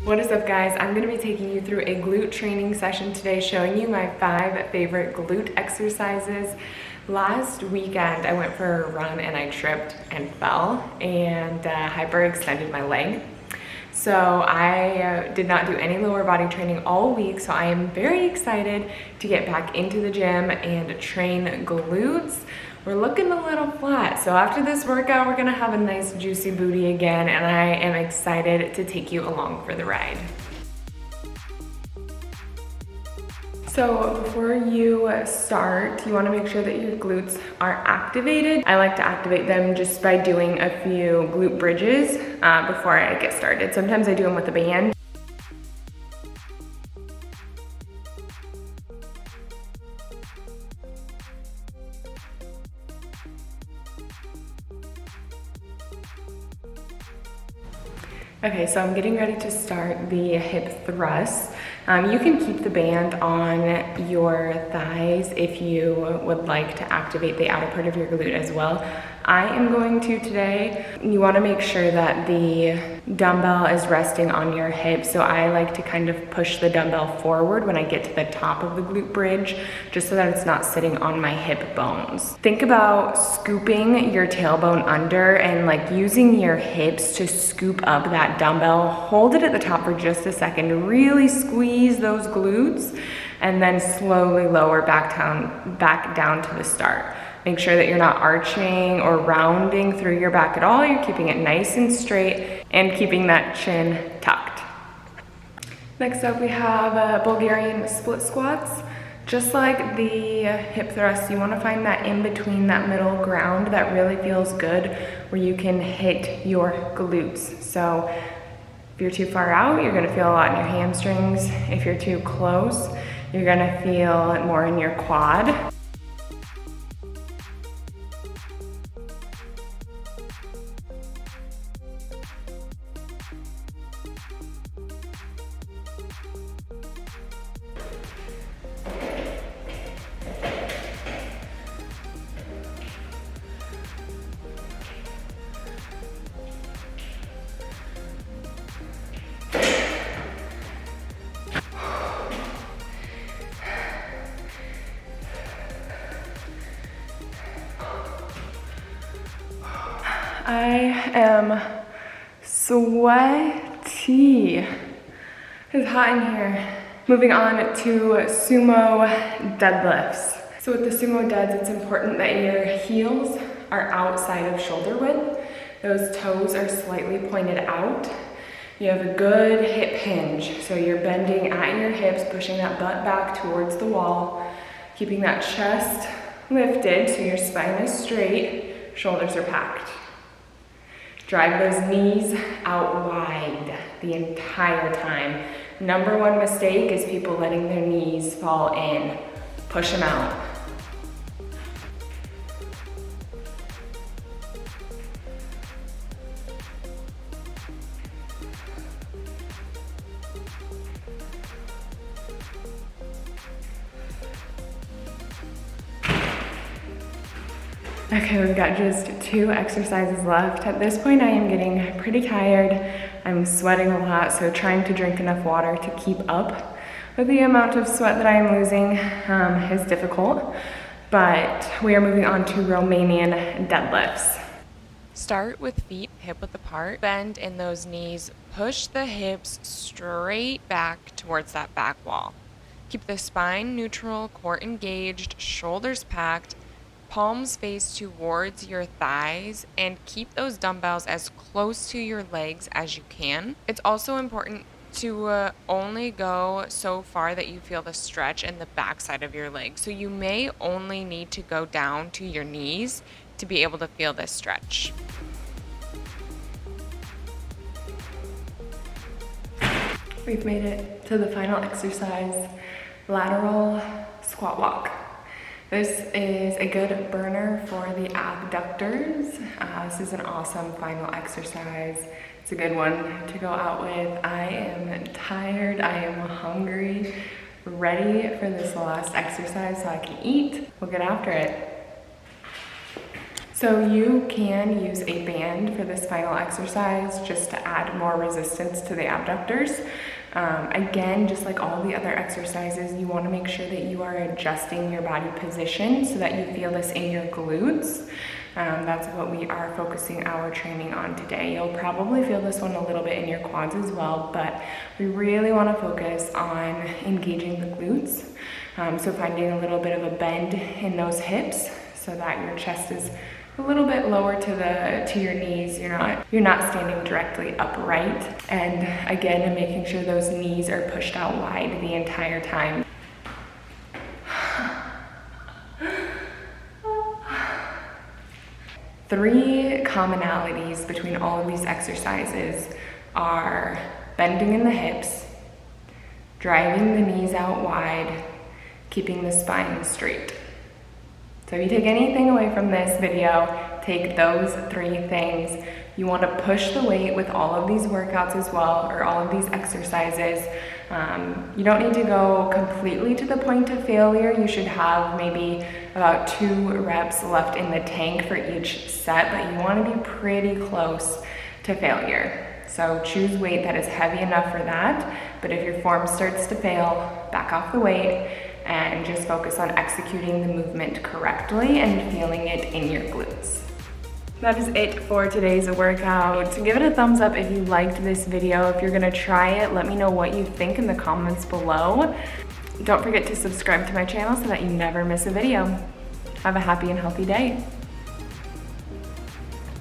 What is up, guys? I'm going to be taking you through a glute training session today, showing you my 5 favorite glute exercises. Last weekend I went for a run and I tripped and fell and hyperextended my leg. So I did not do any lower body training all week, so I am very excited to get back into the gym and train glutes. We're looking a little flat, so after this workout we're gonna have a nice juicy booty again, and I am excited to take you along for the ride. So before you start, you want to make sure that your glutes are activated. I like to activate them just by doing a few glute bridges before I get started. Sometimes I do them with a band. Okay, so I'm getting ready to start the hip thrusts. You can keep the band on your thighs if you would like to activate the outer part of your glute as well. I am going to today. You want to make sure that the dumbbell is resting on your hip, so I like to kind of push the dumbbell forward when I get to the top of the glute bridge, just so that it's not sitting on my hip bones. Think about scooping your tailbone under and like using your hips to scoop up that dumbbell. Hold it at the top for just a second, really squeeze those glutes, and then slowly lower back down to the start. Make sure that you're not arching or rounding through your back at all. You're keeping it nice and straight and keeping that chin tucked. Next up, we have Bulgarian split squats. Just like the hip thrusts, you want to find that in between, that middle ground that really feels good, where you can hit your glutes. So if you're too far out, you're going to feel a lot in your hamstrings. If you're too close, you're going to feel it more in your quad. I am sweaty. It's hot in here. Moving on to Sumo Deadlifts. So with the Sumo Deads, it's important that your heels are outside of shoulder width. Those toes are slightly pointed out. You have a good hip hinge, so you're bending at your hips, pushing that butt back towards the wall, keeping that chest lifted so your spine is straight, shoulders are packed. Drive those knees out wide the entire time. Number one mistake is people letting their knees fall in. Push them out. Okay, we've got just 2 exercises left. At this point, I am getting pretty tired. I'm sweating a lot, so trying to drink enough water to keep up with the amount of sweat that I am losing is difficult. But we are moving on to Romanian deadlifts. Start with feet hip-width apart. Bend in those knees. Push the hips straight back towards that back wall. Keep the spine neutral, core engaged, shoulders packed. Palms face towards your thighs, and keep those dumbbells as close to your legs as you can. It's also important to only go so far that you feel the stretch in the backside of your leg. So you may only need to go down to your knees to be able to feel this stretch. We've made it to the final exercise, lateral squat walk. This is a good burner for the abductors. This is an awesome final exercise. It's a good one to go out with. I am tired, I am hungry, ready for this last exercise so I can eat. We'll get after it. So you can use a band for this final exercise just to add more resistance to the abductors. Again, just like all the other exercises, you want to make sure that you are adjusting your body position so that you feel this in your glutes. That's what we are focusing our training on today. You'll probably feel this one a little bit in your quads as well, but we really want to focus on engaging the glutes. So finding a little bit of a bend in those hips so that your chest is a little bit lower to your knees. You're not standing directly upright. And again, making sure those knees are pushed out wide the entire time. Three commonalities between all of these exercises are bending in the hips, driving the knees out wide, keeping the spine straight. So if you take anything away from this video, take those three things. You want to push the weight with all of these workouts as well, or all of these exercises. You don't need to go completely to the point of failure. You should have maybe about 2 reps left in the tank for each set, but you want to be pretty close to failure. So choose weight that is heavy enough for that, but if your form starts to fail, back off the weight and just focus on executing the movement correctly and feeling it in your glutes. That is it for today's workout. Give it a thumbs up if you liked this video. If you're gonna try it, let me know what you think in the comments below. Don't forget to subscribe to my channel so that you never miss a video. Have a happy and healthy day.